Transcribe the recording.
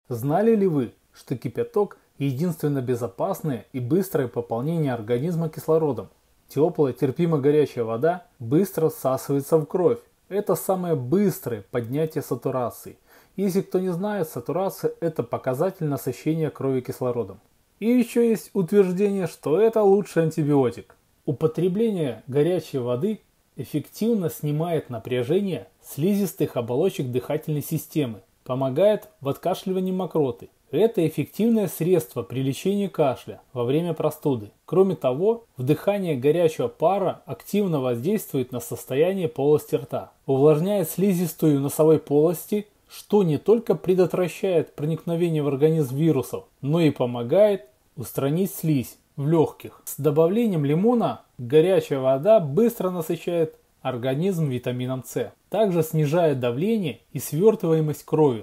Знали ли вы, что кипяток – единственно безопасное и быстрое пополнение организма кислородом? Теплая, терпимо горячая вода быстро всасывается в кровь. Это самое быстрое поднятие сатурации. Если кто не знает, сатурация – это показатель насыщения крови кислородом. И еще есть утверждение, что это лучший антибиотик. Употребление горячей воды эффективно снимает напряжение слизистых оболочек дыхательной системы, помогает в откашливании мокроты. Это эффективное средство при лечении кашля во время простуды. Кроме того, вдыхание горячего пара активно воздействует на состояние полости рта, увлажняет слизистую носовой полости, что не только предотвращает проникновение в организм вирусов, но и помогает устранить слизь в легких. С добавлением лимона горячая вода быстро насыщает организм витамином С. Также снижает давление и свертываемость крови.